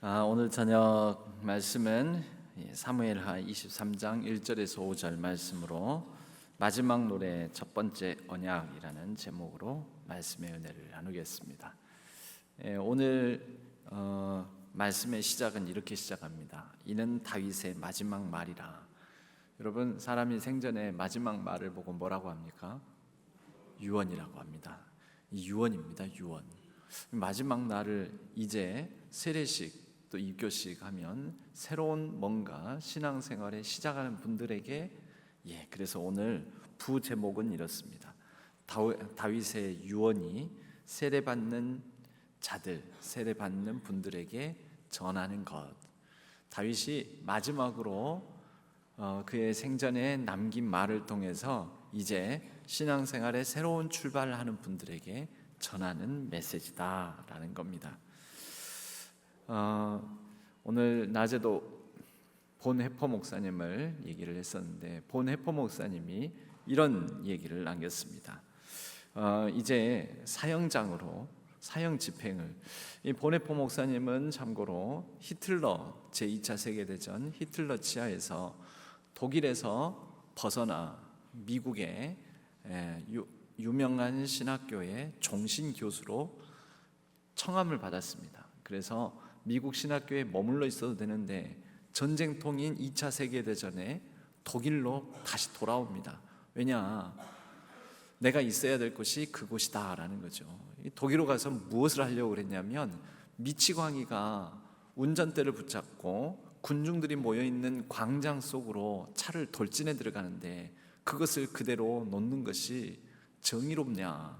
오늘 저녁 말씀은 사무엘하 23장 1절에서 5절 말씀으로 마지막 노래 첫 번째 언약이라는 제목으로 말씀의 은혜를 나누겠습니다. 오늘 말씀의 시작은 이렇게 시작합니다. 이는 다윗의 마지막 말이라. 여러분, 사람이 생전에 마지막 말을 보고 뭐라고 합니까? 유언이라고 합니다. 이 유언입니다. 유언. 마지막 날을 이제 세례식 또 입교식 하면 새로운 뭔가 신앙생활에 시작하는 분들에게 그래서 오늘 부제목은 이렇습니다. 다윗의 유언이 세례받는 자들, 세례받는 분들에게 전하는 것. 다윗이 마지막으로 그의 생전에 남긴 말을 통해서 이제 신앙생활에 새로운 출발을 하는 분들에게 전하는 메시지다라는 겁니다. 오늘 낮에도 본해포 목사님을 얘기를 했었는데 본해포 목사님이 이런 얘기를 남겼습니다. 이제 사형장으로 사형 집행을, 이 본해포 목사님은 참고로 히틀러 제2차 세계대전 히틀러 치하에서 독일에서 벗어나 미국의 유명한 신학교의 종신 교수로 청함을 받았습니다. 그래서 미국 신학교에 머물러 있어도 되는데 전쟁통인 2차 세계대전에 독일로 다시 돌아옵니다. 왜냐? 내가 있어야 될 곳이 그곳이다 라는 거죠. 독일로 가서 무엇을 하려고 그랬냐면 미치광이가 운전대를 붙잡고 군중들이 모여있는 광장 속으로 차를 돌진해 들어가는데 그것을 그대로 놓는 것이 정의롭냐?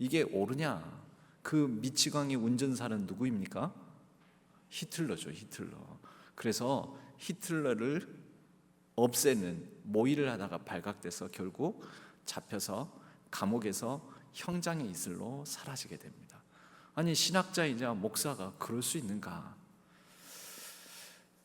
이게 옳으냐? 그 미치광이 운전사는 누구입니까? 히틀러죠. 히틀러. 그래서 히틀러를 없애는 모의를 하다가 발각돼서 결국 잡혀서 감옥에서 형장의 이슬로 사라지게 됩니다. 아니, 신학자이자 목사가 그럴 수 있는가?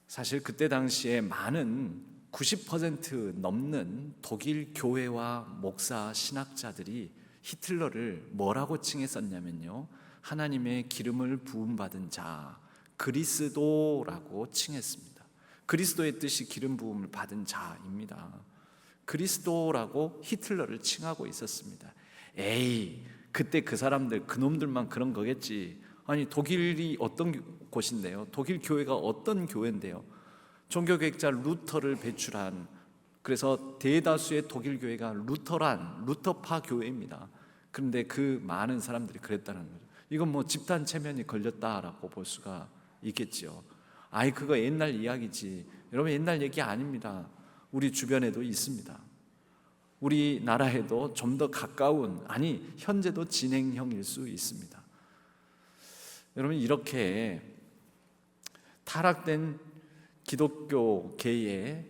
사실 그때 당시에 많은 90% 넘는 독일 교회와 목사 신학자들이 히틀러를 뭐라고 칭했었냐면요, 하나님의 기름을 부음받은 자, 그리스도라고 칭했습니다. 그리스도의 뜻이 기름 부음을 받은 자입니다. 그리스도라고 히틀러를 칭하고 있었습니다. 에이, 그때 그 사람들, 그놈들만 그런 거겠지. 아니, 독일이 어떤 곳인데요? 독일 교회가 어떤 교회인데요? 종교개혁자 루터를 배출한, 그래서 대다수의 독일 교회가 루터파 교회입니다. 그런데 그 많은 사람들이 그랬다는 거죠. 이건 뭐 집단 체면이 걸렸다라고 볼 수가 있겠죠. 아이, 그거 옛날 이야기지. 여러분, 옛날 얘기 아닙니다. 우리 주변에도 있습니다. 우리나라에도 좀 더 가까운, 아니 현재도 진행형일 수 있습니다. 여러분, 이렇게 타락된 기독교계의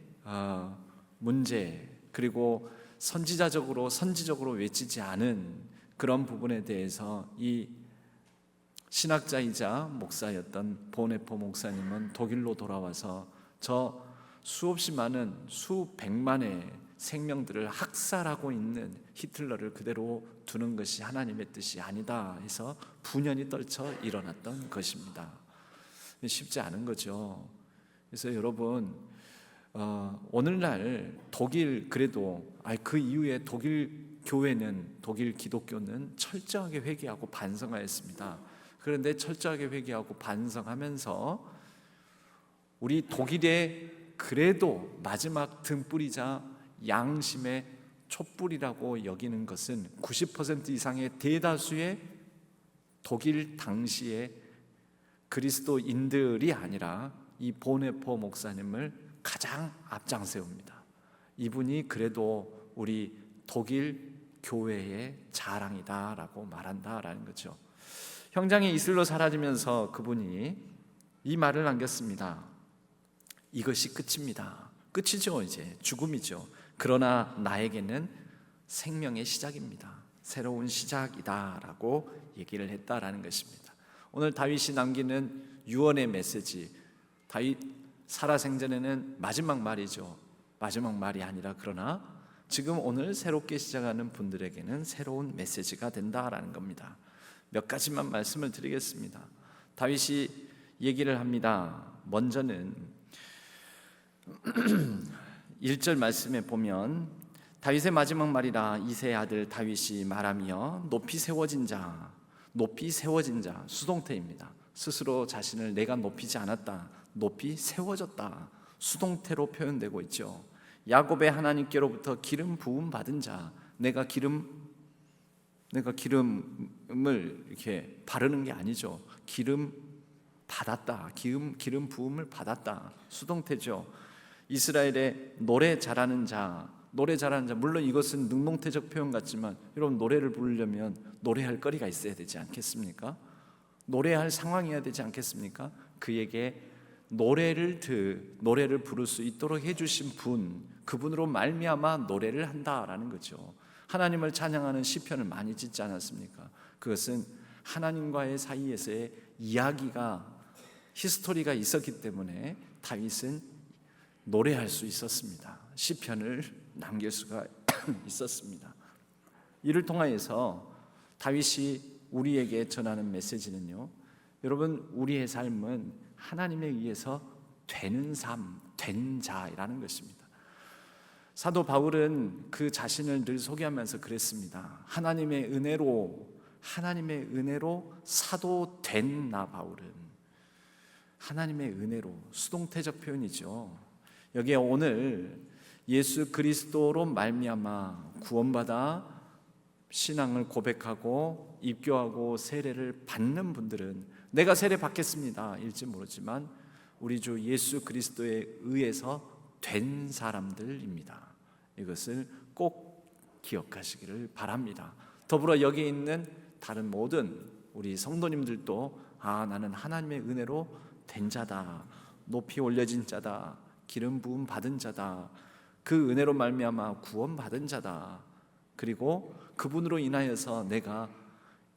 문제, 그리고 선지적으로 외치지 않은 그런 부분에 대해서 이 신학자이자 목사였던 본해포 목사님은 독일로 돌아와서 저 수없이 많은 수백만의 생명들을 학살하고 있는 히틀러를 그대로 두는 것이 하나님의 뜻이 아니다 해서 분연히 떨쳐 일어났던 것입니다. 쉽지 않은 거죠. 그래서 여러분, 오늘날 독일, 그래도 그 이후에 독일 교회는, 독일 기독교는 철저하게 회개하고 반성하였습니다. 그런데 철저하게 회개하고 반성하면서 우리 독일의 그래도 마지막 등불이자 양심의 촛불이라고 여기는 것은 90% 이상의 대다수의 독일 당시의 그리스도인들이 아니라 이 본해포 목사님을 가장 앞장 세웁니다. 이분이 그래도 우리 독일 교회의 자랑이다라고 말한다라는 거죠. 형장의 이슬로 사라지면서 그분이 이 말을 남겼습니다. 이것이 끝입니다. 끝이죠. 이제 죽음이죠. 그러나 나에게는 생명의 시작입니다. 새로운 시작이다라고 얘기를 했다라는 것입니다. 오늘 다윗이 남기는 유언의 메시지, 다윗 살아생전에는 마지막 말이죠. 마지막 말이 아니라 그러나 지금 오늘 새롭게 시작하는 분들에게는 새로운 메시지가 된다라는 겁니다. 몇 가지만 말씀을 드리겠습니다. 다윗이 얘기를 합니다. 먼저는 1절 말씀에 보면 다윗의 마지막 말이라 이새의 아들 다윗이 말하며 높이 세워진 자, 높이 세워진 자, 수동태입니다. 스스로 자신을 내가 높이지 않았다, 높이 세워졌다, 수동태로 표현되고 있죠. 야곱의 하나님께로부터 기름 부음 받은 자, 내가 기름을 이렇게 바르는 게 아니죠. 기름 받았다, 기름 부음을 받았다, 수동태죠. 이스라엘의 노래 잘하는 자, 물론 이것은 능동태적 표현 같지만 여러분, 노래를 부르려면 노래할 거리가 있어야 되지 않겠습니까? 노래할 상황이어야 되지 않겠습니까? 그에게 노래를 부를 수 있도록 해주신 분, 그분으로 말미암아 노래를 한다라는 거죠. 하나님을 찬양하는 시편을 많이 짓지 않았습니까? 그것은 하나님과의 사이에서의 이야기가, 히스토리가 있었기 때문에 다윗은 노래할 수 있었습니다. 시편을 남길 수가 있었습니다. 이를 통하여서 다윗이 우리에게 전하는 메시지는요, 여러분, 우리의 삶은 하나님에 의해서 되는 삶, 된 자라는 것입니다. 사도 바울은 그 자신을 늘 소개하면서 그랬습니다. 하나님의 은혜로 사도 된 나 바울은, 하나님의 은혜로, 수동태적 표현이죠. 여기에 오늘 예수 그리스도로 말미암아 구원받아 신앙을 고백하고 입교하고 세례를 받는 분들은 내가 세례 받겠습니다 일지 모르지만 우리 주 예수 그리스도에 의해서 된 사람들입니다. 이것을 꼭 기억하시기를 바랍니다. 더불어 여기에 있는 다른 모든 우리 성도님들도 나는 하나님의 은혜로 된 자다, 높이 올려진 자다, 기름 부음 받은 자다, 그 은혜로 말미암아 구원 받은 자다, 그리고 그분으로 인하여서 내가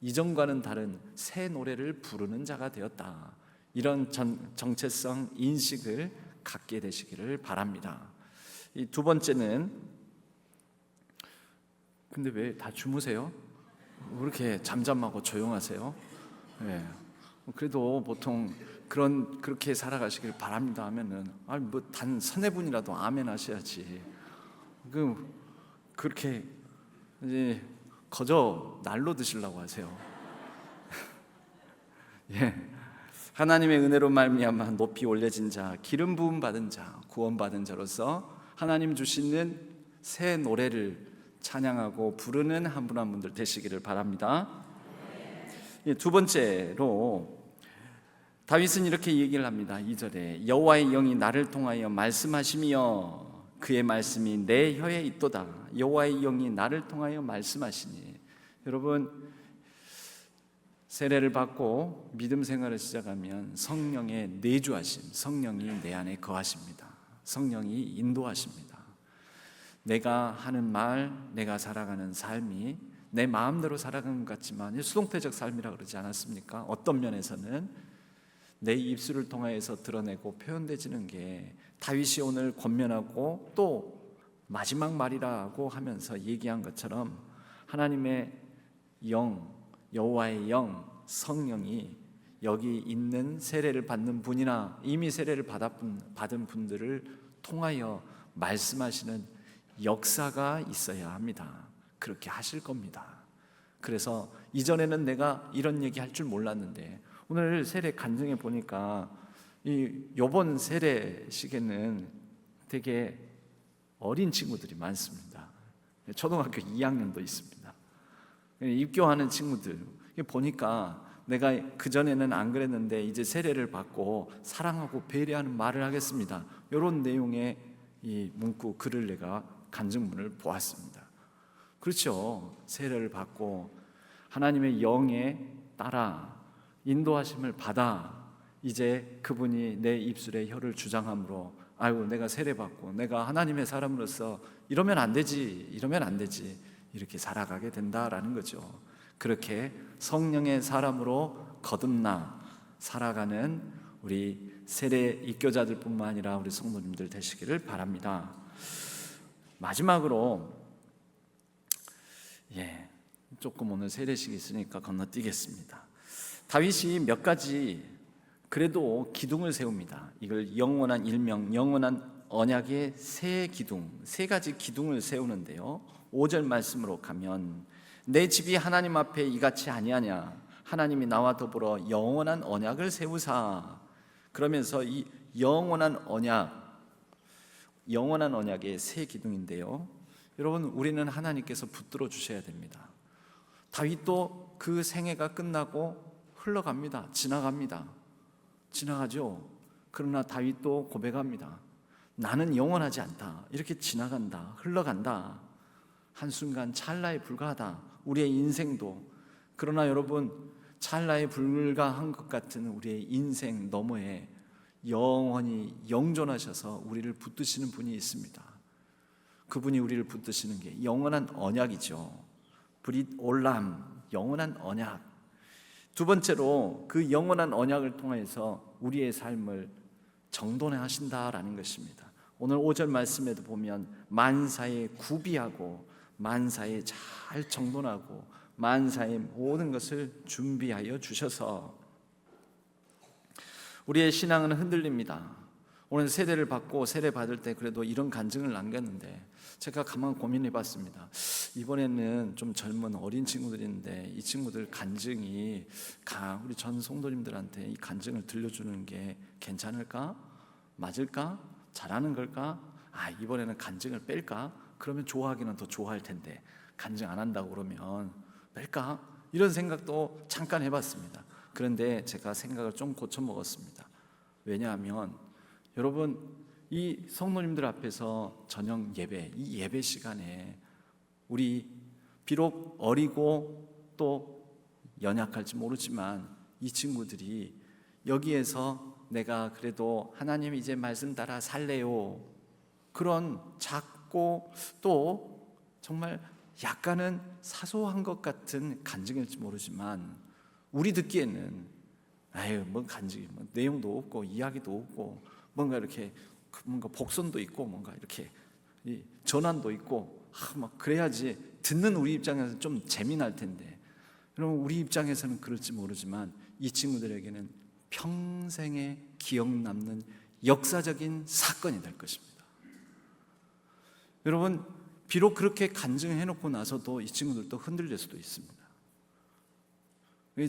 이전과는 다른 새 노래를 부르는 자가 되었다, 이런 정체성 인식을 갖게 되시기를 바랍니다. 이 두 번째는, 근데 왜 다 주무세요? 왜 이렇게 잠잠하고 조용하세요? 네. 그래도 보통 그렇게 살아가시길 바랍니다 하면은 뭐 단 서너 분이라도 아멘 하셔야지. 그렇게 이제 거저 날로 드시려고 하세요. 예. 하나님의 은혜로 말미암아 높이 올려진 자, 기름 부음 받은 자, 구원받은 자로서 하나님 주시는 새 노래를 찬양하고 부르는 한 분 한 분들 되시기를 바랍니다. 예, 두 번째로 다윗은 이렇게 얘기를 합니다. 2절에 여호와의 영이 나를 통하여 말씀하시며 그의 말씀이 내 혀에 있도다. 여호와의 영이 나를 통하여 말씀하시니. 여러분, 세례를 받고 믿음 생활을 시작하면 성령의 내주하심, 성령이 내 안에 거하십니다. 성령이 인도하십니다. 내가 하는 말, 내가 살아가는 삶이 내 마음대로 살아가는 것 같지만 수동태적 삶이라 그러지 않았습니까? 어떤 면에서는 내 입술을 통하여서 드러내고 표현되지는 게 다윗이 오늘 권면하고 또 마지막 말이라고 하면서 얘기한 것처럼 하나님의 영, 여호와의 영, 성령이 여기 있는 세례를 받는 분이나 이미 세례를 받은 분들을 통하여 말씀하시는 역사가 있어야 합니다. 그렇게 하실 겁니다. 그래서 이전에는 내가 이런 얘기 할 줄 몰랐는데 오늘 세례 간증해 보니까 이번 세례식에는 되게 어린 친구들이 많습니다. 초등학교 2학년도 있습니다. 입교하는 친구들 보니까 내가 그전에는 안 그랬는데 이제 세례를 받고 사랑하고 배려하는 말을 하겠습니다, 이런 내용의 이 문구 글을 내가 간증문을 보았습니다. 그렇죠. 세례를 받고 하나님의 영에 따라 인도하심을 받아 이제 그분이 내 입술에 혀를 주장함으로 내가 세례받고 내가 하나님의 사람으로서 이러면 안 되지 이렇게 살아가게 된다라는 거죠. 그렇게 성령의 사람으로 거듭나 살아가는 우리 세례 입교자들뿐만 아니라 우리 성도님들 되시기를 바랍니다. 마지막으로 조금 오늘 세례식이 있으니까 건너뛰겠습니다. 다윗이 몇 가지 그래도 기둥을 세웁니다. 이걸 영원한 일명, 영원한 언약의 세 기둥, 세 가지 기둥을 세우는데요. 5절 말씀으로 가면 내 집이 하나님 앞에 이같이 아니하냐, 하나님이 나와 더불어 영원한 언약을 세우사. 그러면서 이 영원한 언약의 세 기둥인데요. 여러분, 우리는 하나님께서 붙들어 주셔야 됩니다. 다윗도 그 생애가 끝나고 흘러갑니다. 지나가죠. 그러나 다윗도 고백합니다. 나는 영원하지 않다. 이렇게 지나간다, 흘러간다. 한순간 찰나에 불과하다, 우리의 인생도. 그러나 여러분, 찰나에 불과한 것 같은 우리의 인생 너머에 영원히 영존하셔서 우리를 붙드시는 분이 있습니다. 그분이 우리를 붙드시는 게 영원한 언약이죠. 브릿 올람, 영원한 언약. 두 번째로 그 영원한 언약을 통해서 우리의 삶을 정돈하신다라는 것입니다. 오늘 5절 말씀에도 보면 만사에 구비하고 만사에 잘 정돈하고 만사의 모든 것을 준비하여 주셔서 우리의 신앙은 흔들립니다. 오늘 세례를 받고 세례 받을 때 그래도 이런 간증을 남겼는데 제가 가만 고민해 봤습니다. 이번에는 좀 젊은 어린 친구들인데 이 친구들 간증이 우리 전 성도님들한테 이 간증을 들려주는 게 괜찮을까? 맞을까? 잘하는 걸까? 이번에는 간증을 뺄까? 그러면 좋아하기는 더 좋아할 텐데 간증 안 한다고 그러면 뺄까? 이런 생각도 잠깐 해봤습니다. 그런데 제가 생각을 좀 고쳐 먹었습니다. 왜냐하면 여러분, 이 성도님들 앞에서 저녁 예배, 이 예배 시간에 우리 비록 어리고 또 연약할지 모르지만 이 친구들이 여기에서 내가 그래도 하나님 이제 말씀 따라 살래요, 그런 작고 또 정말 약간은 사소한 것 같은 간증일지 모르지만 우리 듣기에는 뭐 간증이 뭐 내용도 없고 이야기도 없고 뭔가 이렇게 뭔가 복선도 있고 뭔가 이렇게 전환도 있고 막 그래야지 듣는 우리 입장에서 좀 재미날 텐데, 여러분, 우리 입장에서는 그럴지 모르지만 이 친구들에게는 평생에 기억 남는 역사적인 사건이 될 것입니다. 여러분, 비록 그렇게 간증해놓고 나서도 이 친구들도 흔들릴 수도 있습니다.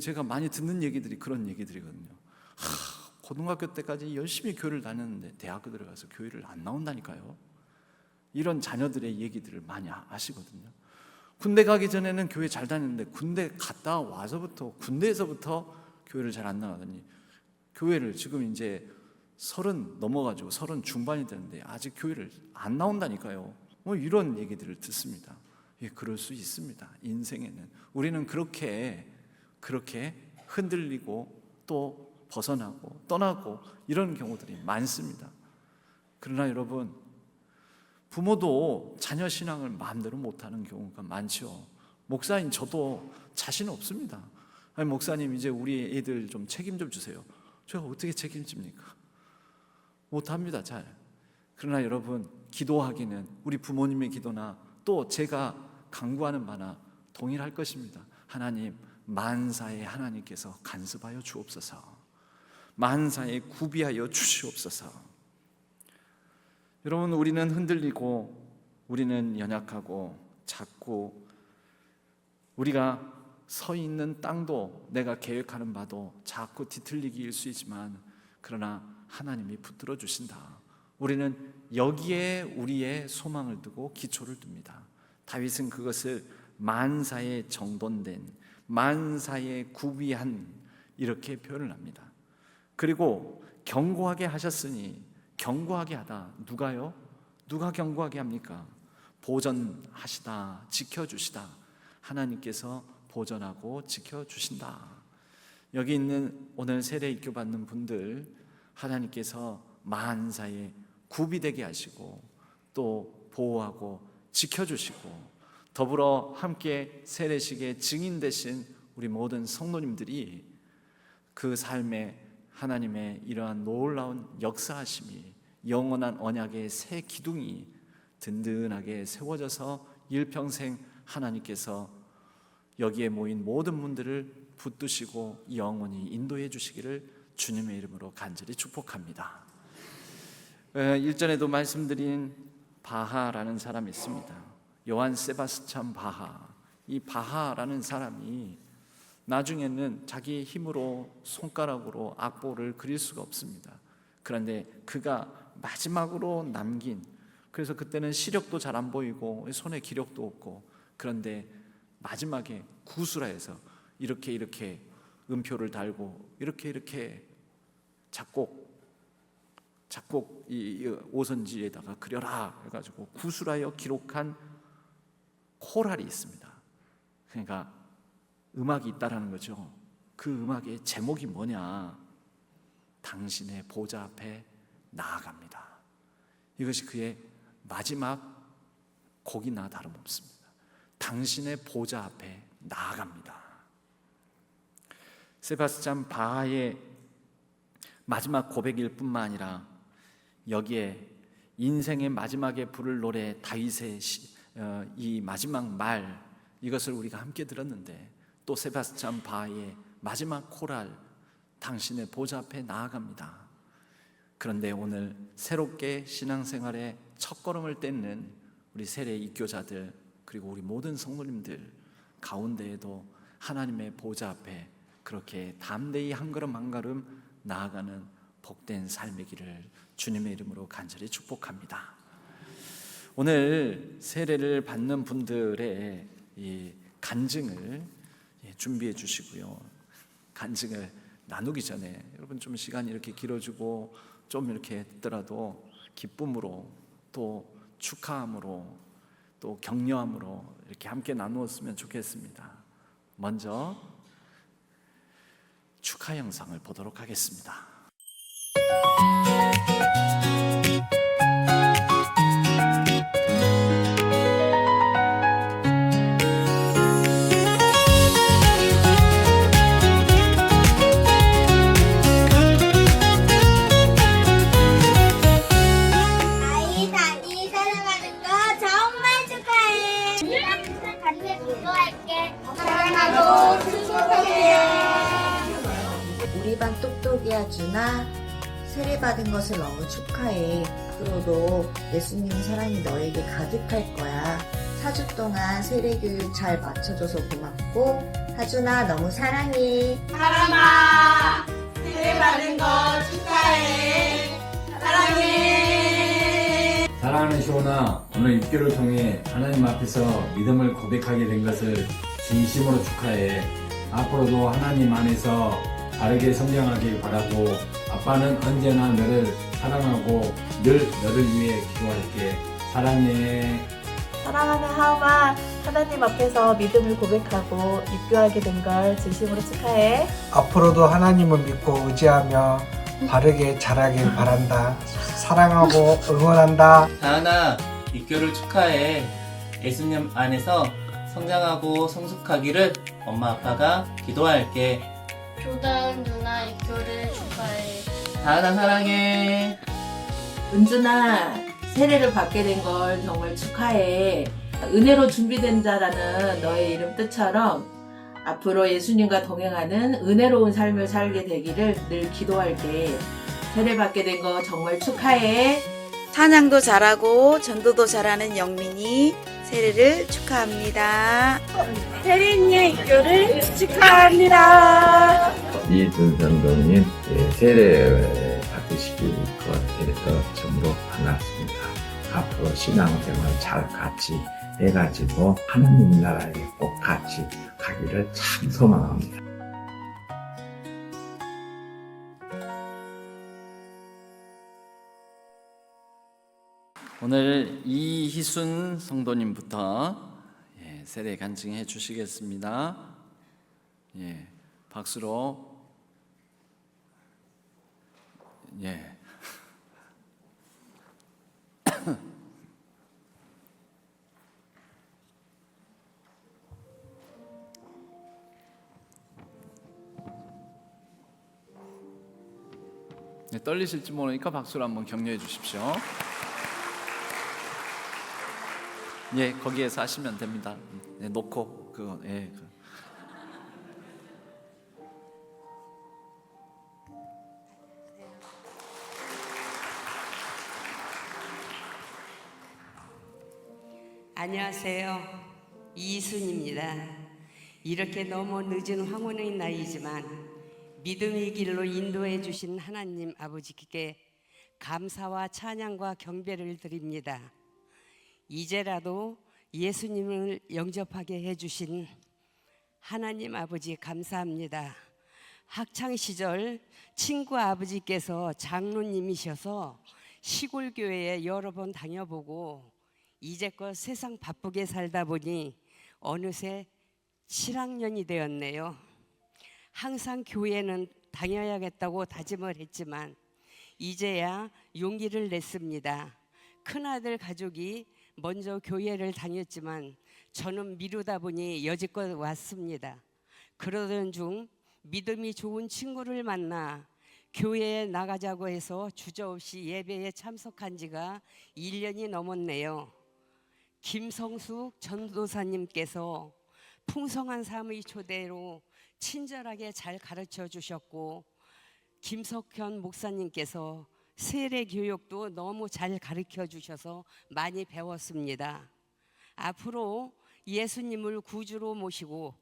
제가 많이 듣는 얘기들이 그런 얘기들이거든요. 고등학교 때까지 열심히 교회를 다녔는데 대학교 들어가서 교회를 안 나온다니까요. 이런 자녀들의 얘기들을 많이 아시거든요. 군대 가기 전에는 교회 잘 다녔는데 군대 갔다 와서부터, 군대에서부터 교회를 잘 안 나가더니 교회를 지금 이제 30 넘어가지고 30 중반이 되는데 아직 교회를 안 나온다니까요. 이런 얘기들을 듣습니다. 그럴 수 있습니다. 인생에는 우리는 그렇게 흔들리고 또 벗어나고 떠나고 이런 경우들이 많습니다. 그러나 여러분, 부모도 자녀 신앙을 마음대로 못하는 경우가 많죠. 목사인 저도 자신 없습니다. 목사님 이제 우리 애들 좀 책임 좀 주세요. 제가 어떻게 책임집니까? 못합니다, 잘. 그러나 여러분, 기도하기는 우리 부모님의 기도나 또 제가 강구하는 바나 동일할 것입니다. 하나님, 만사에 하나님께서 간섭하여 주옵소서. 만사에 구비하여 주시옵소서. 여러분, 우리는 흔들리고 우리는 연약하고 작고 우리가 서 있는 땅도 내가 계획하는 바도 자꾸 뒤틀리기일 수 있지만 그러나 하나님이 붙들어 주신다. 우리는 여기에 우리의 소망을 두고 기초를 둡니다. 다윗은 그것을 만사에 정돈된, 만사에 구비한 이렇게 표현을 합니다. 그리고 견고하게 하셨으니, 견고하게 하다, 누가요? 누가 견고하게 합니까? 보전하시다, 지켜주시다. 하나님께서 보전하고 지켜주신다. 여기 있는 오늘 세례 입교 받는 분들, 하나님께서 만사에 구비되게 하시고 또 보호하고 지켜주시고 더불어 함께 세례식의 증인 되신 우리 모든 성도님들이 그 삶에 하나님의 이러한 놀라운 역사하심이, 영원한 언약의 새 기둥이 든든하게 세워져서 일평생 하나님께서 여기에 모인 모든 분들을 붙드시고 영원히 인도해 주시기를 주님의 이름으로 간절히 축복합니다. 1전에도 말씀드린 바하라는 사람이 있습니다. 요한 세바스찬 바하. 이 바하라는 사람이 나중에는 자기 힘으로 손가락으로 악보를 그릴 수가 없습니다. 그런데 그가 마지막으로 남긴, 그래서 그때는 시력도 잘 안 보이고 손에 기력도 없고, 그런데 마지막에 구술화해서 이렇게 음표를 달고 이렇게 작곡 이 오선지에다가 그려라 해가지고 구술하여 기록한 코랄이 있습니다. 그러니까 음악이 있다라는 거죠. 그 음악의 제목이 뭐냐? 당신의 보좌 앞에 나아갑니다. 이것이 그의 마지막 곡이나 다름없습니다. 당신의 보좌 앞에 나아갑니다. 세바스찬 바하의 마지막 고백일 뿐만 아니라 여기에 인생의 마지막에 부를 노래 다윗의 이 마지막 말, 이것을 우리가 함께 들었는데, 또 세바스찬 바하의 마지막 코랄, 당신의 보좌 앞에 나아갑니다. 그런데 오늘 새롭게 신앙생활의 첫걸음을 떼는 우리 세례 입교자들, 그리고 우리 모든 성도님들 가운데에도 하나님의 보좌 앞에 그렇게 담대히 한 걸음 한 걸음 나아가는 복된 삶이기를 주님의 이름으로 간절히 축복합니다. 오늘 세례를 받는 분들의 이 간증을 준비해 주시고요. 간증을 나누기 전에 여러분 좀 시간이 이렇게 길어지고 좀 이렇게 했더라도 기쁨으로, 또 축하함으로, 또 격려함으로 이렇게 함께 나누었으면 좋겠습니다. 먼저 축하 영상을 보도록 하겠습니다. 다니 사랑하는 거 정말 축하해. 항상 같이 기도할게. 사랑하고 축복해. 우리 반 똑똑이 아주나 세례받은 것을 너무 축하해. 앞으로도 예수님 사랑이 너에게 가득할 거야. 4주 동안 세례교육 잘 맞춰줘서 고맙고, 하준아 너무 사랑해. 사랑아, 세례받은 거 축하해. 사랑해. 사랑하는 시온아, 오늘 입교를 통해 하나님 앞에서 믿음을 고백하게 된 것을 진심으로 축하해. 앞으로도 하나님 안에서 바르게 성장하길 바라고, 아빠는 언제나 너를 사랑하고 늘 너를 위해 기도할게. 사랑해. 사랑하는 하움아, 하나님 앞에서 믿음을 고백하고 입교하게 된 걸 진심으로 축하해. 앞으로도 하나님을 믿고 의지하며 바르게 자라길 바란다. 사랑하고 응원한다. 다하나, 입교를 축하해. 예수님 안에서 성장하고 성숙하기를 엄마 아빠가 기도할게. 조다은 누나 입교를 축하해. 다하나 사랑해. 은준아, 세례를 받게 된 걸 정말 축하해. 은혜로 준비된 자라는 너의 이름 뜻처럼 앞으로 예수님과 동행하는 은혜로운 삶을 살게 되기를 늘 기도할게. 세례 받게 된 거 정말 축하해. 찬양도 잘하고 전도도 잘하는 영민이 세례를 축하합니다. 세린이의 입교를 축하합니다. 이준선 동님 세례 받으시길 되어서 참으로 반갑습니다. 앞으로 신앙생활 잘 같이 해가지고 하나님 나라에 꼭 같이 가기를 참 소망합니다. 오늘 이희순 성도님부터 세례 간증해 주시겠습니다. 박수로. 떨리실지 모르니까 박수로 한번 격려해 주십시오. 거기에서 하시면 됩니다. 놓고 그거. 안녕하세요. 이순입니다. 이렇게 너무 늦은 황혼의 나이지만 믿음의 길로 인도해 주신 하나님 아버지께 감사와 찬양과 경배를 드립니다. 이제라도 예수님을 영접하게 해주신 하나님 아버지 감사합니다. 학창시절 친구 아버지께서 장로님이셔서 시골 교회에 여러 번 다녀보고 이제껏 세상 바쁘게 살다 보니 어느새 7학년이 되었네요. 항상 교회는 다녀야겠다고 다짐을 했지만 이제야 용기를 냈습니다. 큰아들 가족이 먼저 교회를 다녔지만 저는 미루다 보니 여지껏 왔습니다. 그러던 중 믿음이 좋은 친구를 만나 교회에 나가자고 해서 주저없이 예배에 참석한 지가 1년이 넘었네요. 김성숙 전도사님께서 풍성한 삶의 초대로 친절하게 잘 가르쳐 주셨고 김석현 목사님께서 세례 교육도 너무 잘 가르쳐 주셔서 많이 배웠습니다. 앞으로 예수님을 구주로 모시고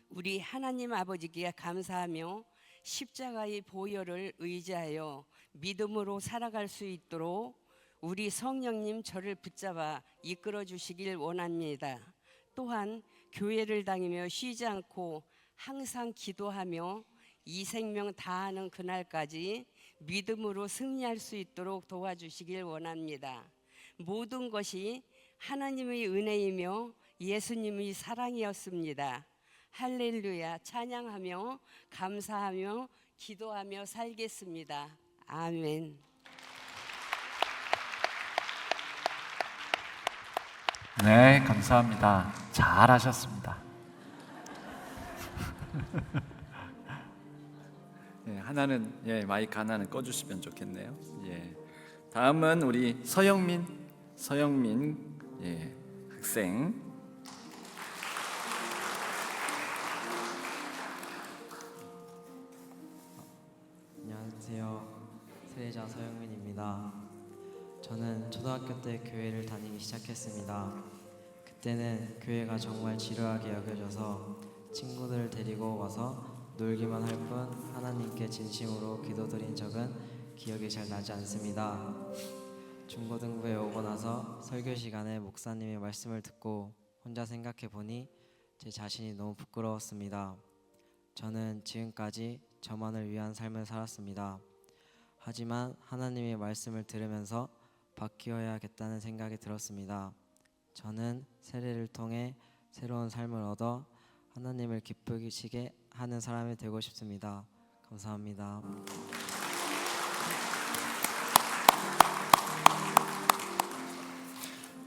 우리 하나님 아버지께 감사하며 십자가의 보혈을 의지하여 믿음으로 살아갈 수 있도록 우리 성령님 저를 붙잡아 이끌어 주시길 원합니다. 또한 교회를 다니며 쉬지 않고 항상 기도하며 이 생명 다하는 그날까지 믿음으로 승리할 수 있도록 도와주시길 원합니다. 모든 것이 하나님의 은혜이며 예수님의 사랑이었습니다. 할렐루야. 찬양하며 감사하며 기도하며 살겠습니다. 아멘. 네, 감사합니다. 잘하셨습니다. 예, 하나는 마이크 하나는 꺼주시면 좋겠네요. 예, 다음은 우리 서영민 학생. 안녕하세요. 세례자 서영민입니다. 저는 초등학교 때 교회를 다니기 시작했습니다. 그때는 교회가 정말 지루하게 여겨져서 친구들을 데리고 와서 놀기만 할 뿐 하나님께 진심으로 기도드린 적은 기억이 잘 나지 않습니다. 중고등부에 오고 나서 설교 시간에 목사님의 말씀을 듣고 혼자 생각해 보니 제 자신이 너무 부끄러웠습니다. 저는 지금까지 저만을 위한 삶을 살았습니다. 하지만 하나님의 말씀을 들으면서 바뀌어야겠다는 생각이 들었습니다. 저는 세례를 통해 새로운 삶을 얻어 하나님을 기쁘시게 하는 사람이 되고 싶습니다. 감사합니다.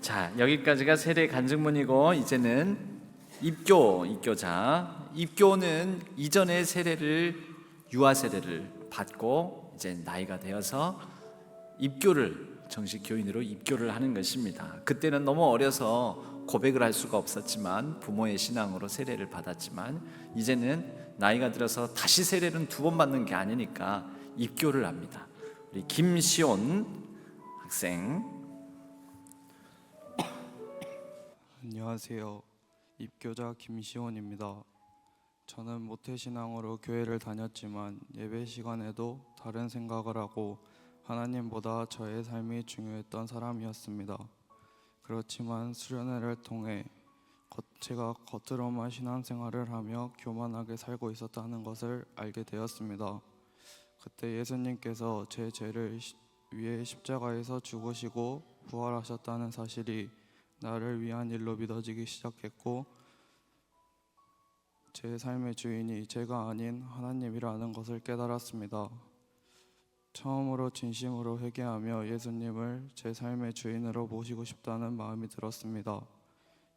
자, 여기까지가 세례 간증문이고 이제는 입교자. 입교는 이전의 유아 세례를 받고 이제 나이가 되어서 입교를 정식 교인으로 입교를 하는 것입니다. 그때는 너무 어려서 고백을 할 수가 없었지만 부모의 신앙으로 세례를 받았지만 이제는 나이가 들어서 다시 세례는 2번 받는 게 아니니까 입교를 합니다. 우리 김시온 학생. 안녕하세요. 입교자 김시온입니다. 저는 모태신앙으로 교회를 다녔지만 예배 시간에도 다른 생각을 하고 하나님보다 저의 삶이 중요했던 사람이었습니다. 그렇지만 수련회를 통해 제가 겉으로만 신앙생활을 하며 교만하게 살고 있었다는 것을 알게 되었습니다. 그때 예수님께서 제 죄를 위해 십자가에서 죽으시고 부활하셨다는 사실이 나를 위한 일로 믿어지기 시작했고 제 삶의 주인이 제가 아닌 하나님이라는 것을 깨달았습니다. 처음으로 진심으로 회개하며 예수님을 제 삶의 주인으로 모시고 싶다는 마음이 들었습니다.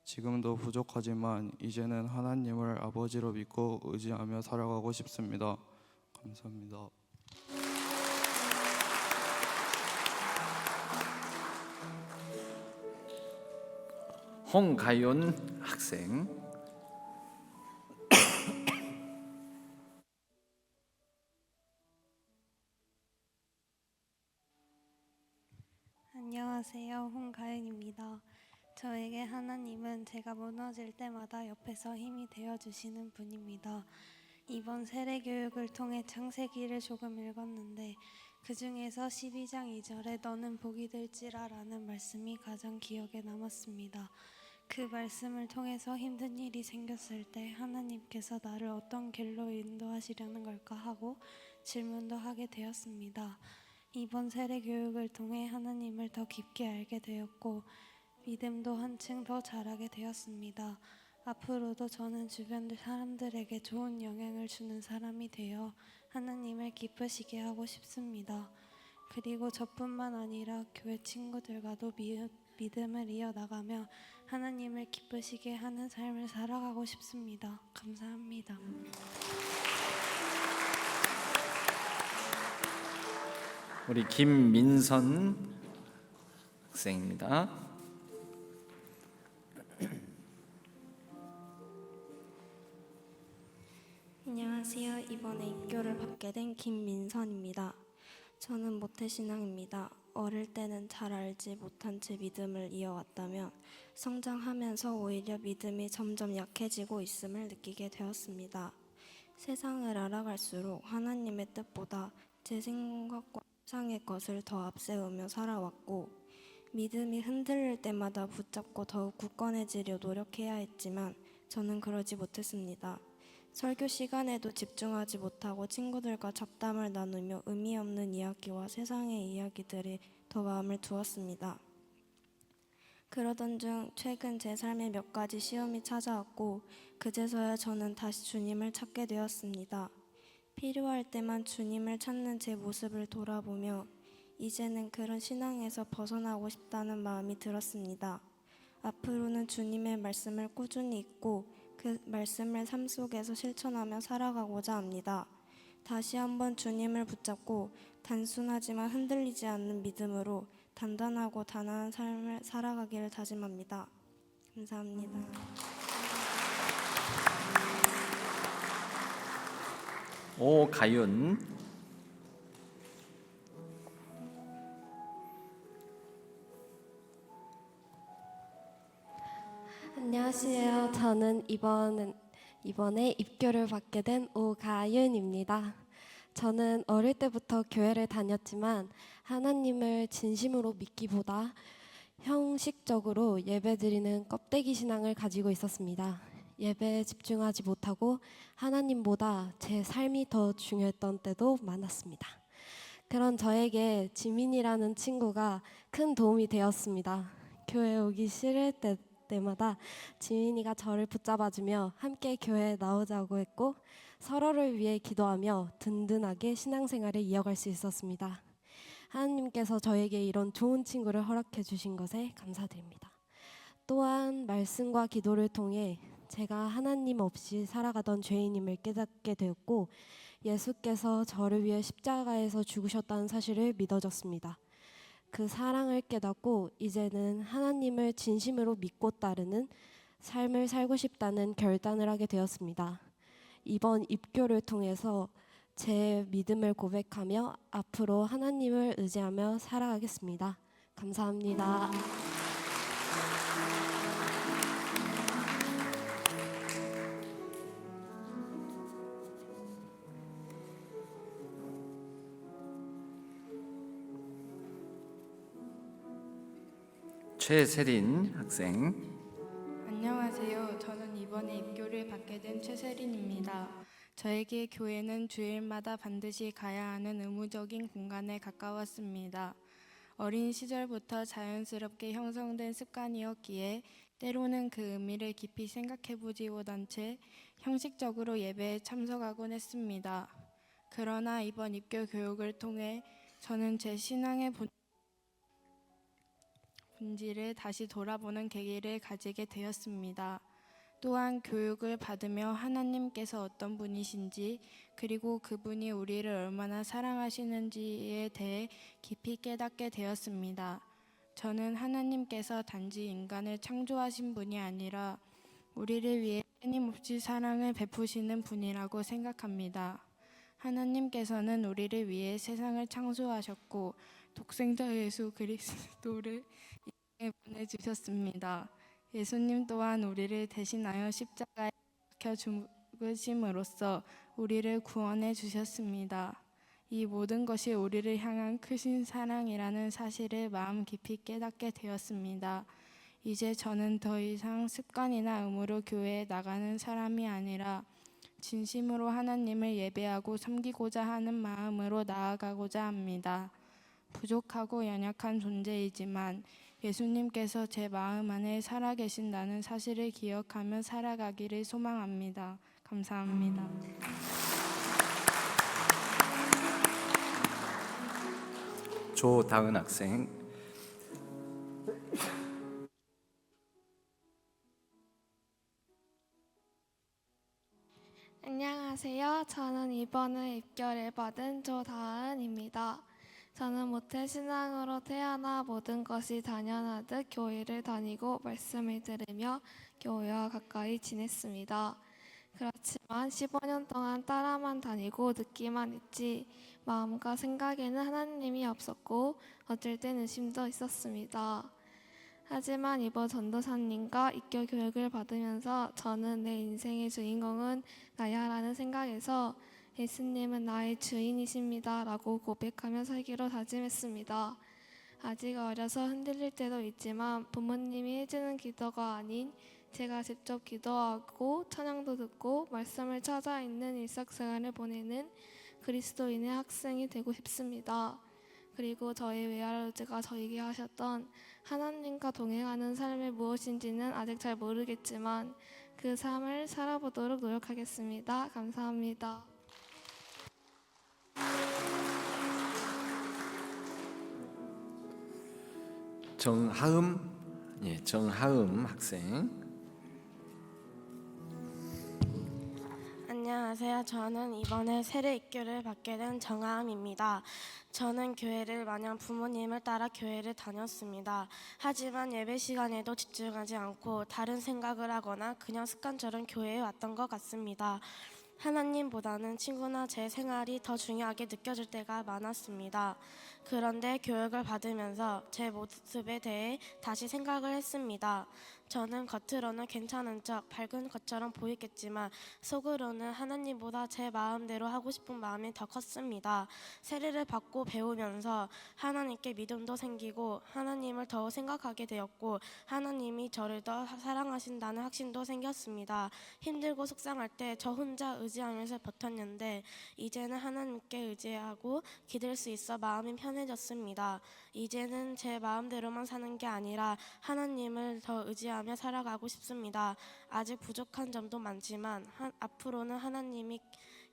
지금도 부족하지만 이제는 하나님을 아버지로 믿고 의지하며 살아가고 싶습니다. 감사합니다. 홍가윤 학생. 안녕하세요. 홍가윤입니다. 저에게 하나님은 제가 무너질 때마다 옆에서 힘이 되어주시는 분입니다. 이번 세례교육을 통해 창세기를 조금 읽었는데 그 중에서 12장 2절에 너는 복이 될지라 라는 말씀이 가장 기억에 남았습니다. 그 말씀을 통해서 힘든 일이 생겼을 때 하나님께서 나를 어떤 길로 인도하시려는 걸까 하고 질문도 하게 되었습니다. 이번 세례교육을 통해 하나님을 더 깊게 알게 되었고 믿음도 한층 더 자라게 되었습니다. 앞으로도 저는 주변 사람들에게 좋은 영향을 주는 사람이 되어 하나님을 기쁘시게 하고 싶습니다. 그리고 저뿐만 아니라 교회 친구들과도 믿음을 이어나가며 하나님을 기쁘시게 하는 삶을 살아가고 싶습니다. 감사합니다. 우리 김민선 학생입니다. 안녕하세요. 이번에 입교를 받게 된 김민선입니다. 저는 모태신앙입니다. 어릴 때는 잘 알지 못한 채 믿음을 이어왔다면 성장하면서 오히려 믿음이 점점 약해지고 있음을 느끼게 되었습니다. 세상을 알아갈수록 하나님의 뜻보다 제 생각과 세상의 것을 더 앞세우며 살아왔고 믿음이 흔들릴 때마다 붙잡고 더욱 굳건해지려 노력해야 했지만 저는 그러지 못했습니다. 설교 시간에도 집중하지 못하고 친구들과 잡담을 나누며 의미 없는 이야기와 세상의 이야기들이 더 마음을 두었습니다. 그러던 중 최근 제 삶에 몇 가지 시험이 찾아왔고 그제서야 저는 다시 주님을 찾게 되었습니다. 필요할 때만 주님을 찾는 제 모습을 돌아보며 이제는 그런 신앙에서 벗어나고 싶다는 마음이 들었습니다. 앞으로는 주님의 말씀을 꾸준히 읽고 그 말씀을 삶 속에서 실천하며 살아가고자 합니다. 다시 한번 주님을 붙잡고 단순하지만 흔들리지 않는 믿음으로 단단하고 단아한 삶을 살아가기를 다짐합니다. 감사합니다. 오가윤. 안녕하세요. 저는 이번에 입교를 받게 된 오가윤입니다. 저는 어릴 때부터 교회를 다녔지만 하나님을 진심으로 믿기보다 형식적으로 예배드리는 껍데기 신앙을 가지고 있었습니다. 예배에 집중하지 못하고 하나님보다 제 삶이 더 중요했던 때도 많았습니다. 그런 저에게 지민이라는 친구가 큰 도움이 되었습니다. 교회 오기 싫을 때마다 지민이가 저를 붙잡아주며 함께 교회에 나오자고 했고 서로를 위해 기도하며 든든하게 신앙생활을 이어갈 수 있었습니다. 하나님께서 저에게 이런 좋은 친구를 허락해 주신 것에 감사드립니다. 또한 말씀과 기도를 통해 제가 하나님 없이 살아가던 죄인임을 깨닫게 되었고 예수께서 저를 위해 십자가에서 죽으셨다는 사실을 믿어졌습니다. 그 사랑을 깨닫고 이제는 하나님을 진심으로 믿고 따르는 삶을 살고 싶다는 결단을 하게 되었습니다. 이번 입교를 통해서 제 믿음을 고백하며 앞으로 하나님을 의지하며 살아가겠습니다. 감사합니다. 최세린 학생. 안녕하세요. 저는 이번에 입교를 받게 된 최세린입니다. 저에게 교회는 주일마다 반드시 가야 하는 의무적인 공간에 가까웠습니다. 어린 시절부터 자연스럽게 형성된 습관이었기에 때로는 그 의미를 깊이 생각해보지 못한 채 형식적으로 예배에 참석하곤 했습니다. 그러나 이번 입교 교육을 통해 저는 제 신앙의 본질을 다시 돌아보는 계기를 가지게 되었습니다. 또한 교육을 받으며 하나님께서 어떤 분이신지 그리고 그분이 우리를 얼마나 사랑하시는지에 대해 깊이 깨닫게 되었습니다. 저는 하나님께서 단지 인간을 창조하신 분이 아니라 우리를 위해 끊임없이 사랑을 베푸시는 분이라고 생각합니다. 하나님께서는 우리를 위해 세상을 창조하셨고 독생자 예수 그리스도를 보내주셨습니다. 예수님 또한 우리를 대신하여 십자가에 박혀 죽으심으로써 우리를 구원해 주셨습니다. 이 모든 것이 우리를 향한 크신 사랑이라는 사실을 마음 깊이 깨닫게 되었습니다. 이제 저는 더 이상 습관이나 의무로 교회에 나가는 사람이 아니라 진심으로 하나님을 예배하고 섬기고자 하는 마음으로 나아가고자 합니다. 부족하고 연약한 존재이지만 예수님께서 제 마음 안에 살아계신다는 사실을 기억하며 살아가기를 소망합니다. 감사합니다. 조다은 학생. 안녕하세요. 저는 이번에 입결을 받은 조다은입니다. 저는 모태신앙으로 태어나 모든 것이 당연하듯 교회를 다니고 말씀을 들으며 교회와 가까이 지냈습니다. 그렇지만 15년 동안 따라만 다니고 듣기만 했지 마음과 생각에는 하나님이 없었고 어쩔 땐 의심도 있었습니다. 하지만 이번 전도사님과 입교 교육을 받으면서 저는 내 인생의 주인공은 나야라는 생각에서 예수님은 나의 주인이십니다 라고 고백하며 살기로 다짐했습니다. 아직 어려서 흔들릴 때도 있지만 부모님이 해주는 기도가 아닌 제가 직접 기도하고 찬양도 듣고 말씀을 찾아 읽는 일상생활을 보내는 그리스도인의 학생이 되고 싶습니다. 그리고 저희 외할아버지가 저에게 하셨던 하나님과 동행하는 삶이 무엇인지는 아직 잘 모르겠지만 그 삶을 살아보도록 노력하겠습니다. 감사합니다. 정하음 학생. 안녕하세요. 저는 이번에 세례 입교를 받게 된 정하음입니다. 저는 교회를 마냥 부모님을 따라 교회를 다녔습니다. 하지만 예배 시간에도 집중하지 않고 다른 생각을 하거나 그냥 습관처럼 교회에 왔던 것 같습니다. 하나님보다는 친구나 제 생활이 더 중요하게 느껴질 때가 많았습니다. 그런데 교육을 받으면서 제 모습에 대해 다시 생각을 했습니다. 저는 겉으로는 괜찮은 척 밝은 것처럼 보이겠지만 속으로는 하나님보다 제 마음대로 하고 싶은 마음이 더 컸습니다. 세례를 받고 배우면서 하나님께 믿음도 생기고 하나님을 더 생각하게 되었고 하나님이 저를 더 사랑하신다는 확신도 생겼습니다. 힘들고 속상할 때 저 혼자 의지하면서 버텼는데 이제는 하나님께 의지하고 기댈 수 있어 마음이 편해졌습니다. 이제는 제 마음대로만 사는 게 아니라 하나님을 더 의지하며 살아가고 싶습니다. 아직 부족한 점도 많지만 앞으로는 하나님이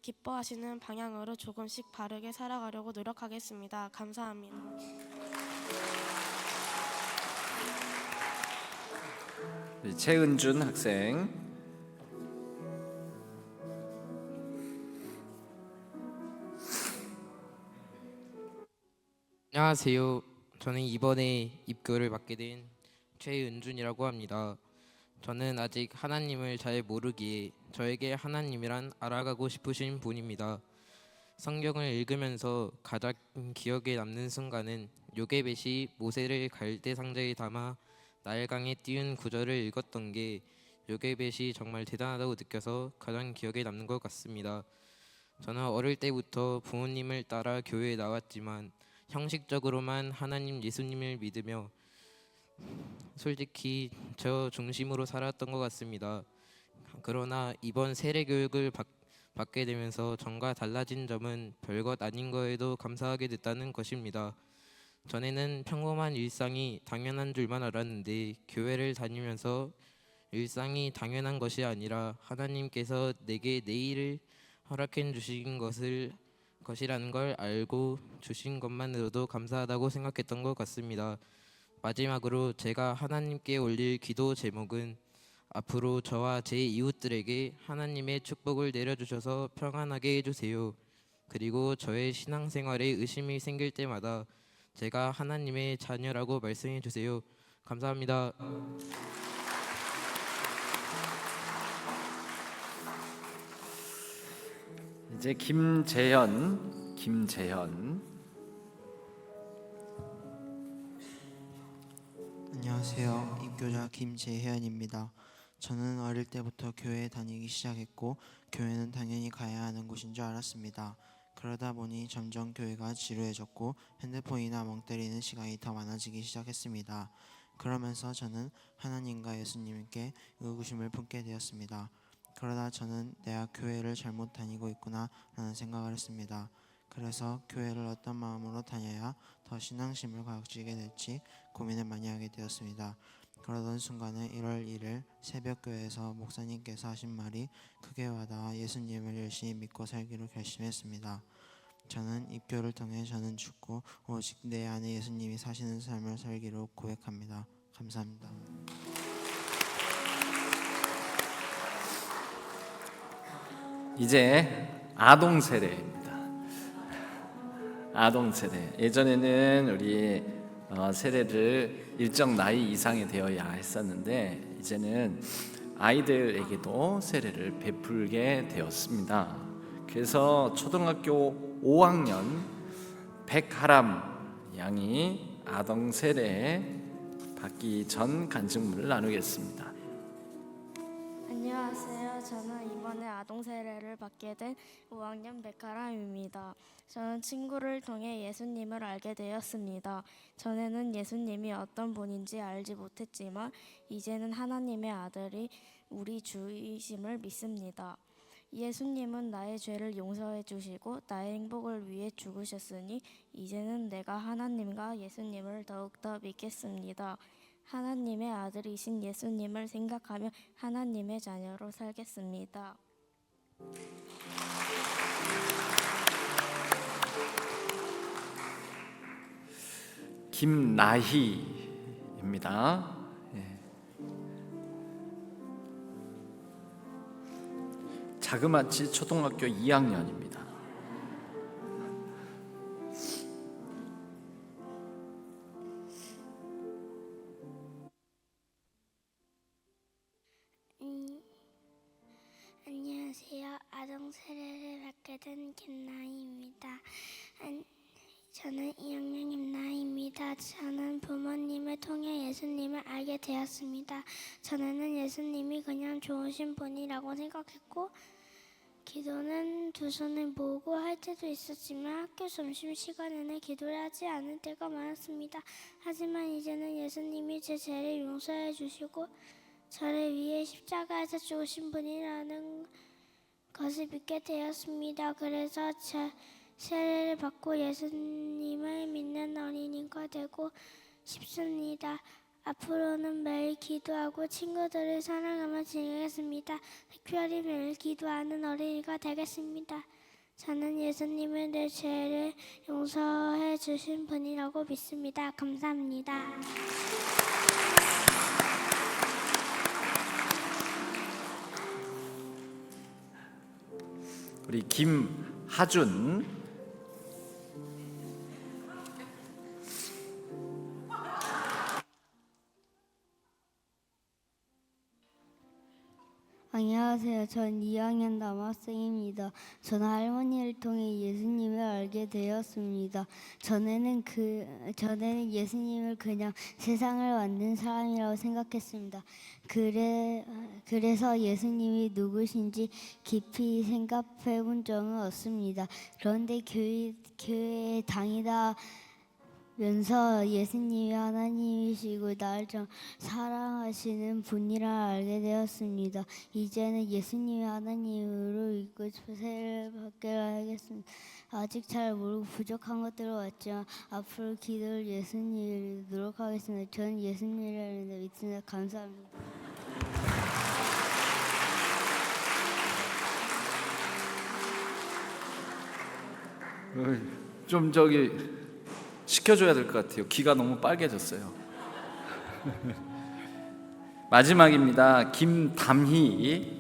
기뻐하시는 방향으로 조금씩 바르게 살아가려고 노력하겠습니다. 감사합니다. 최은준 학생. 안녕하세요. 저는 이번에 입교를 받게 된 최은준이라고 합니다. 저는 아직 하나님을 잘 모르기에 저에게 하나님이란 알아가고 싶으신 분입니다. 성경을 읽으면서 가장 기억에 남는 순간은 요게벳이 모세를 갈대 상자에 담아 나일강에 띄운 구절을 읽었던 게 요게벳이 정말 대단하다고 느껴서 가장 기억에 남는 것 같습니다. 저는 어릴 때부터 부모님을 따라 교회에 나왔지만 형식적으로만 하나님 예수님을 믿으며 솔직히 저 중심으로 살았던 것 같습니다. 그러나 이번 세례 교육을 받게 되면서 전과 달라진 점은 별것 아닌 거에도 감사하게 됐다는 것입니다. 전에는 평범한 일상이 당연한 줄만 알았는데 교회를 다니면서 일상이 당연한 것이 아니라 하나님께서 내게 내일을 허락해 주신 것이라는 걸 알고 주신 것만으로도 감사하다고 생각했던 것 같습니다. 마지막으로 제가 하나님께 올릴 기도 제목은 앞으로 저와 제 이웃들에게 하나님의 축복을 내려주셔서 평안하게 해주세요. 그리고 저의 신앙생활에 의심이 생길 때마다 제가 하나님의 자녀라고 말씀해 주세요. 감사합니다. 이제 김재현. 안녕하세요. 안녕하세요. 입교자 김재현입니다. 저는 어릴 때부터 교회에 다니기 시작했고 교회는 당연히 가야 하는 곳인 줄 알았습니다. 그러다 보니 점점 교회가 지루해졌고 핸드폰이나 멍 때리는 시간이 더 많아지기 시작했습니다. 그러면서 저는 하나님과 예수님께 의구심을 품게 되었습니다. 그러다 저는 내가 교회를 잘못 다니고 있구나 라는 생각을 했습니다. 그래서 교회를 어떤 마음으로 다녀야 더 신앙심을 가지게 될지 고민을 많이 하게 되었습니다. 그러던 순간에 1월 1일 새벽교회에서 목사님께서 하신 말이 크게 와닿아 예수님을 열심히 믿고 살기로 결심했습니다. 저는 입교를 통해 저는 죽고 오직 내 안에 예수님이 사시는 삶을 살기로 고백합니다. 감사합니다. 이제 아동 세례입니다. 아동 세례. 예전에는 우리 세례를 일정 나이 이상이 되어야 했었는데 이제는 아이들에게도 세례를 베풀게 되었습니다. 그래서 초등학교 5학년 백하람 양이 아동 세례 받기 전 간증문을 나누겠습니다. 안녕하세요. 저는 이번에 아동 세례를 받게 된 5학년 백하람입니다. 저는 친구를 통해 예수님을 알게 되었습니다. 전에는 예수님이 어떤 분인지 알지 못했지만 이제는 하나님의 아들이 우리 주이심을 믿습니다. 예수님은 나의 죄를 용서해 주시고 나의 행복을 위해 죽으셨으니 이제는 내가 하나님과 예수님을 더욱더 믿겠습니다. 하나님의 아들이신 예수님을 생각하며 하나님의 자녀로 살겠습니다. 김나희입니다. 자그마치 초등학교 2학년입니다. 안녕하세요. 아동 세례를 받게 된 김나희입니다. 저는 2학년 김나희입니다. 저는 부모님을 통해 예수님을 알게 되었습니다. 전에는 예수님이 그냥 좋으신 분이라고 생각했고 기도는 두 손을 모으고 할 때도 있었지만 학교 점심시간에는 기도를 하지 않을 때가 많았습니다. 하지만 이제는 예수님이 제 죄를 용서해 주시고 저를 위해 십자가에서 죽으신 분이라는 것을 믿게 되었습니다. 그래서 세례를 받고 예수님을 믿는 어린이가 되고 싶습니다. 앞으로는 매일 기도하고 친구들을 사랑하며 지내겠습니다. 특별히 매일 기도하는 어린이가 되겠습니다. 저는 예수님은 내 죄를 용서해 주신 분이라고 믿습니다. 감사합니다. 우리 김하준. 안녕하세요. 전 2학년 남학생입니다. 저는 할머니를 통해 예수님을 알게 되었습니다. 전에는 예수님을 그냥 세상을 만든 사람이라고 생각했습니다. 그래서 예수님이 누구신지 깊이 생각해 본 적은 없습니다. 그런데 교회에 다니다 면서 예수님이 하나님이시고 나를 좀 사랑하시는 분이라 알게 되었습니다. 이제는 예수님이 하나님으로 믿고 세례를 받게 하겠습니다. 아직 잘 모르고 부족한 것들은 왔지만 앞으로 기도를 예수님을 노력하겠습니다. 저는 예수님을 믿습니다. 감사합니다. 좀 시켜줘야 될 것 같아요. 귀가 너무 빨개졌어요. 마지막입니다. 김담희.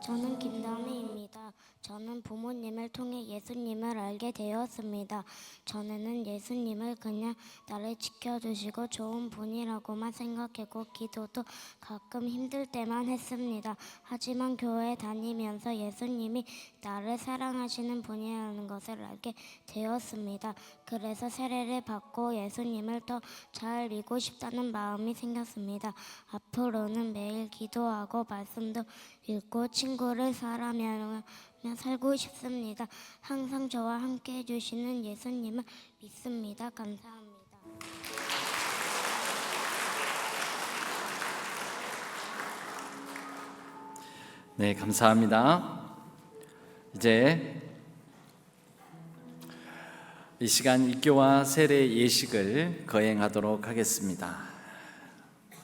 저는 김담희입니다. 저는 부모님을 통해 예수님을 알게 되었습니다. 전에는 예수님을 그냥 나를 지켜주시고 좋은 분이라고만 생각했고 기도도 가끔 힘들 때만 했습니다. 하지만 교회에 다니면서 예수님이 나를 사랑하시는 분이라는 것을 알게 되었습니다. 그래서 세례를 받고 예수님을 더 잘 믿고 싶다는 마음이 생겼습니다. 앞으로는 매일 기도하고 말씀도 읽고 친구를 사랑하며 살고 싶습니다. 항상 저와 함께 해주시는 예수님을 믿습니다. 감사합니다. 네, 감사합니다. 이제 이 시간 입교와 세례 예식을 거행하도록 하겠습니다.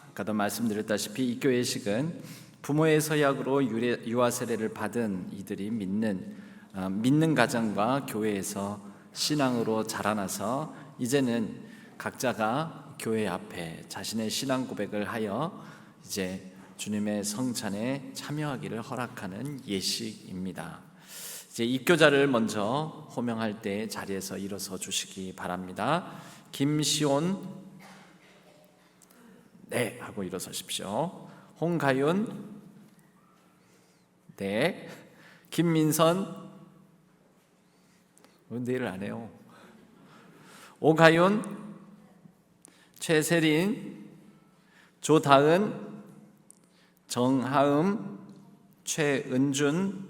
아까도 말씀드렸다시피 입교 예식은 부모의 서약으로 유아 세례를 받은 이들이 믿는 가정과 교회에서 신앙으로 자라나서 이제는 각자가 교회 앞에 자신의 신앙 고백을 하여 이제 주님의 성찬에 참여하기를 허락하는 예식입니다. 이제 입교자를 먼저 호명할 때 자리에서 일어서 주시기 바랍니다. 김시온, 네 하고 일어서십시오. 홍가윤, 네. 김민선, 내일을 안 해요. 오가윤, 최세린, 조다은, 정하음, 최은준,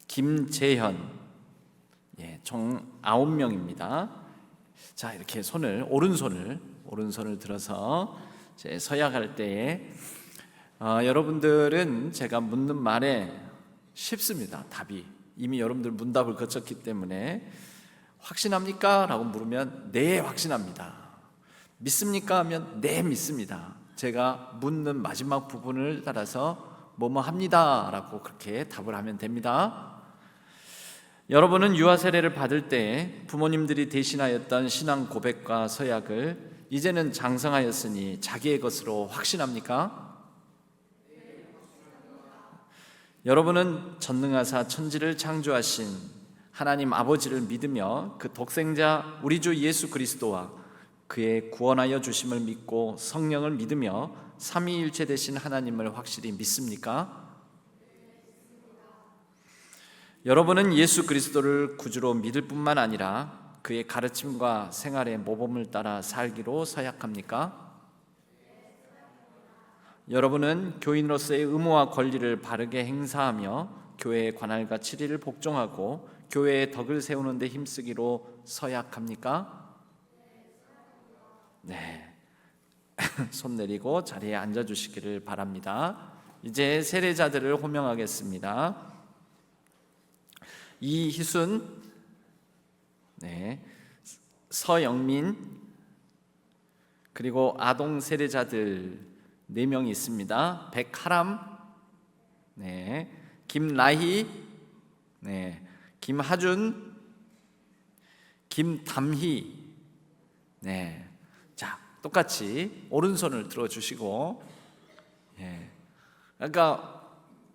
김재현, 총 9명입니다. 자, 이렇게 오른손을 들어서 서약할 때에 여러분들은 제가 묻는 말에 쉽습니다. 답이 이미 여러분들 문답을 거쳤기 때문에 확신합니까? 라고 물으면 네 확신합니다. 믿습니까? 하면 네 믿습니다. 제가 묻는 마지막 부분을 따라서 뭐뭐 합니다 라고 그렇게 답을 하면 됩니다. 여러분은 유아 세례를 받을 때 부모님들이 대신하였던 신앙 고백과 서약을 이제는 장성하였으니 자기의 것으로 확신합니까? 여러분은 전능하사 천지를 창조하신 하나님 아버지를 믿으며 그 독생자 우리 주 예수 그리스도와 그의 구원하여 주심을 믿고 성령을 믿으며 삼위일체 되신 하나님을 확실히 믿습니까? 여러분은 예수 그리스도를 구주로 믿을 뿐만 아니라 그의 가르침과 생활의 모범을 따라 살기로 서약합니까? 여러분은 교인으로서의 의무와 권리를 바르게 행사하며 교회의 관할과 치리를 복종하고 교회의 덕을 세우는 데 힘쓰기로 서약합니까? 네. 손 내리고 자리에 앉아 주시기를 바랍니다. 이제 세례자들을 호명하겠습니다. 이희순, 네. 서영민, 그리고 아동 세례자들 4명이 있습니다. 백하람, 네. 김라희, 네. 김하준, 김담희, 네. 자, 똑같이 오른손을 들어주시고, 예. 아까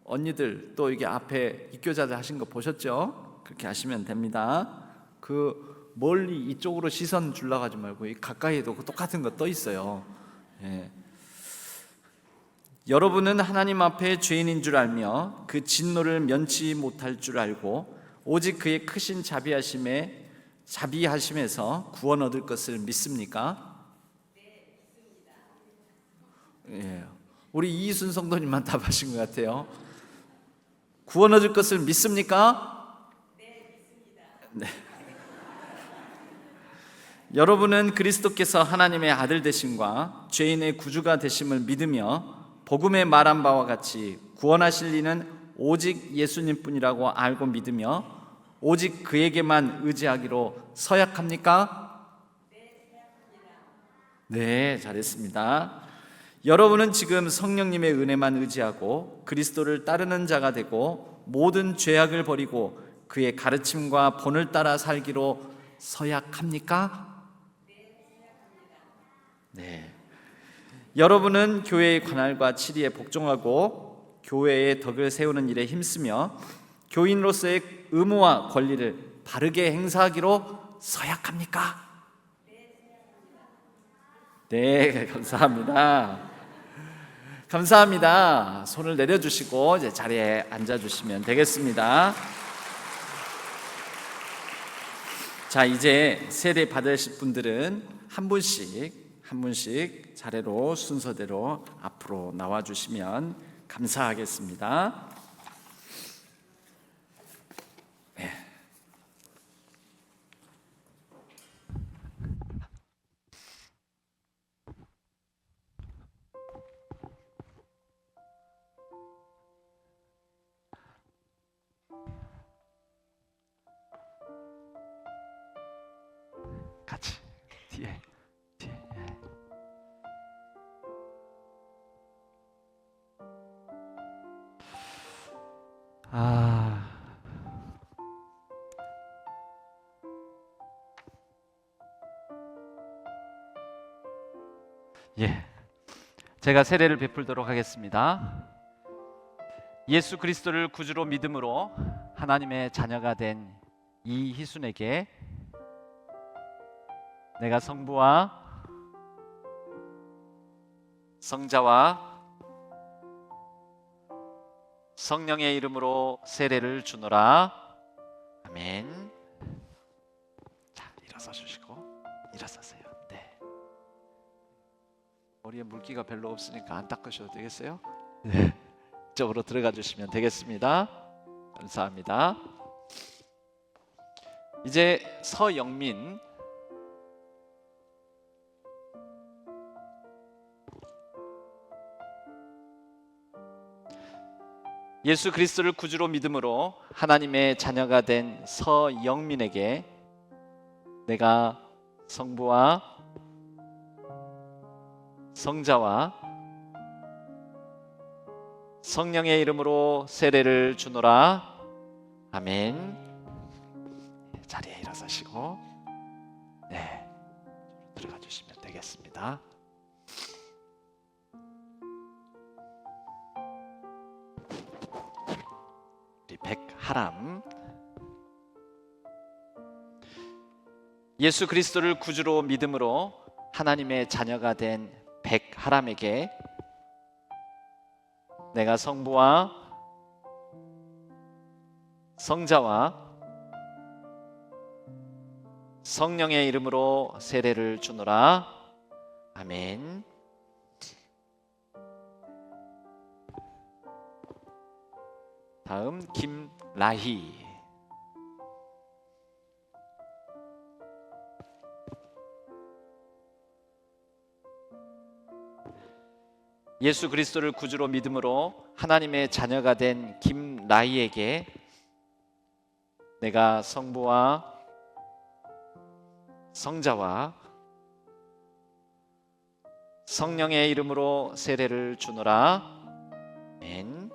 언니들 또 이게 앞에 입교자들 하신 거 보셨죠? 그렇게 하시면 됩니다. 그 멀리 이쪽으로 시선 주려고 하지 말고 이 가까이에도 똑같은 거 떠 있어요. 예. 여러분은 하나님 앞에 죄인인 줄 알며 그 진노를 면치 못할 줄 알고 오직 그의 크신 자비하심에서 구원 얻을 것을 믿습니까? 네, 믿습니다. 예. 우리 이희순 성도님만 답하신 것 같아요. 구원 얻을 것을 믿습니까? 네, 믿습니다. 네. 여러분은 그리스도께서 하나님의 아들 되심과 죄인의 구주가 되심을 믿으며 복음에 말한 바와 같이 구원하실 이는 오직 예수님뿐이라고 알고 믿으며 오직 그에게만 의지하기로 서약합니까? 네, 서약합니다. 네, 잘했습니다. 여러분은 지금 성령님의 은혜만 의지하고 그리스도를 따르는 자가 되고 모든 죄악을 버리고 그의 가르침과 본을 따라 살기로 서약합니까? 네, 서약합니다. 네. 여러분은 교회의 관할과 치리에 복종하고 교회의 덕을 세우는 일에 힘쓰며 교인으로서의 의무와 권리를 바르게 행사하기로 서약합니까? 네, 감사합니다. 감사합니다. 손을 내려주시고 이제 자리에 앉아주시면 되겠습니다. 자, 이제 세례 받으실 분들은 한 분씩 차례로 순서대로 앞으로 나와주시면 감사하겠습니다. 네. 같이 뒤에. 제가 세례를 베풀도록 하겠습니다. 예수 그리스도를 구주로 믿음으로 하나님의 자녀가 된 이희순에게 내가 성부와 성자와 성령의 이름으로 세례를 주노라. 아멘. 자, 일어서 주시고 일어서세요. 네. 머리에 물기가 별로 없으니까 안 닦으셔도 되겠어요? 네. 이쪽으로 들어가 주시면 되겠습니다. 감사합니다. 이제 서영민 예수 그리스도를 구주로 믿음으로 하나님의 자녀가 된 서영민에게 내가 성부와 성자와 성령의 이름으로 세례를 주노라. 아멘. 자리에 일어서시고 네, 들어가 주시면 되겠습니다. 우리 백하람 예수 그리스도를 구주로 믿음으로 하나님의 자녀가 된 백하람에게 내가 성부와 성자와 성령의 이름으로 세례를 주노라. 아멘. 다음 김라희 예수 그리스도를 구주로 믿음으로 하나님의 자녀가 된 김라희에게 내가 성부와 성자와 성령의 이름으로 세례를 주노라. 아멘.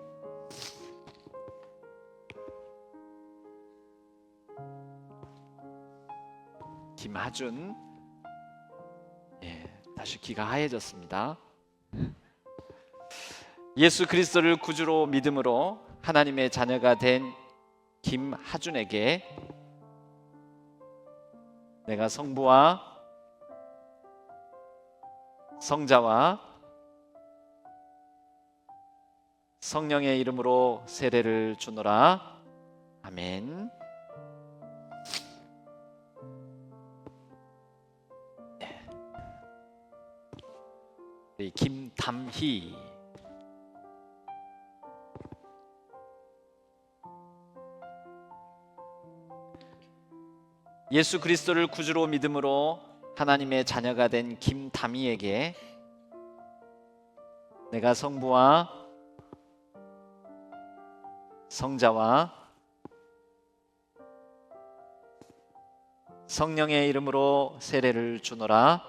김하준 다시 귀가 하얘졌습니다. 예수 그리스도를 구주로 믿음으로 하나님의 자녀가 된 김하준에게 내가 성부와 성자와 성령의 이름으로 세례를 주노라. 아멘. 김담희 예수 그리스도를 구주로 믿음으로 하나님의 자녀가 된 김담희에게 내가 성부와 성자와 성령의 이름으로 세례를 주노라.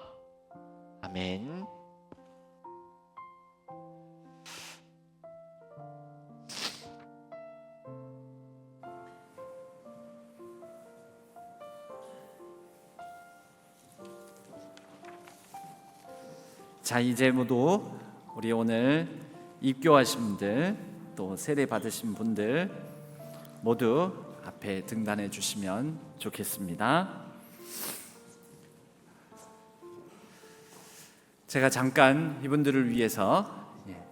아멘. 자, 이제 모두 우리 오늘 입교하신 분들 또 세례 받으신 분들 모두 앞에 등단해 주시면 좋겠습니다. 제가 잠깐 이분들을 위해서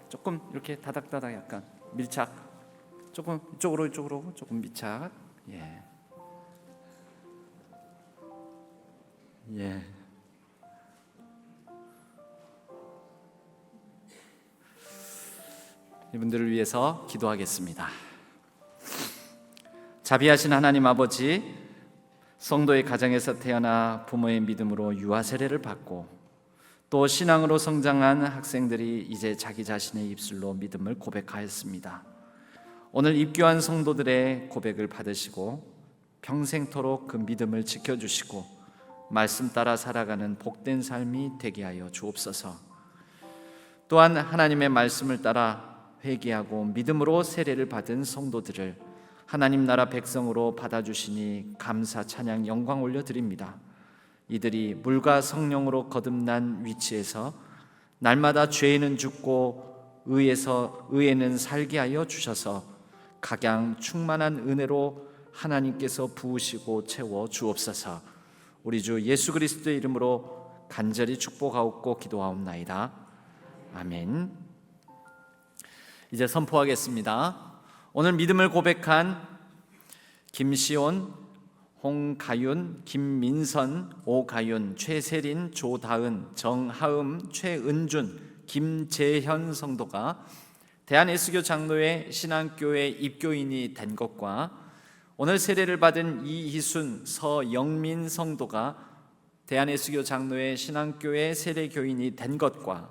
조금 이렇게 다닥다닥 약간 밀착, 조금 이쪽으로 조금 밀착. 예. 이분들을 위해서 기도하겠습니다. 자비하신 하나님 아버지, 성도의 가정에서 태어나 부모의 믿음으로 유아 세례를 받고 또 신앙으로 성장한 학생들이 이제 자기 자신의 입술로 믿음을 고백하였습니다. 오늘 입교한 성도들의 고백을 받으시고 평생토록 그 믿음을 지켜주시고 말씀 따라 살아가는 복된 삶이 되게 하여 주옵소서. 또한 하나님의 말씀을 따라 회개하고 믿음으로 세례를 받은 성도들을 하나님 나라 백성으로 받아주시니 감사 찬양 영광 올려드립니다. 이들이 물과 성령으로 거듭난 위치에서 날마다 죄에는 죽고 의에는 살게 하여 주셔서 각양 충만한 은혜로 하나님께서 부으시고 채워 주옵소서. 우리 주 예수 그리스도의 이름으로 간절히 축복하옵고 기도하옵나이다. 아멘. 이제 선포하겠습니다. 오늘 믿음을 고백한 김시온, 홍가윤, 김민선, 오가윤, 최세린, 조다은, 정하음, 최은준, 김재현 성도가 대한예수교 장로회 신앙교회 입교인이 된 것과 오늘 세례를 받은 이희순, 서영민 성도가 대한예수교 장로회 신앙교회 세례교인이 된 것과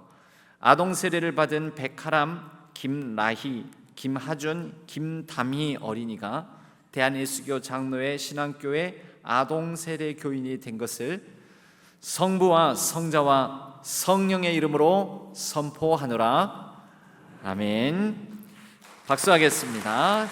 아동 세례를 받은 백하람, 김라희, 김하준, 김담희 어린이가 대한예수교 장로회 신앙교회 아동 세례 교인이 된 것을 성부와 성자와 성령의 이름으로 선포하노라. 아멘. 박수하겠습니다.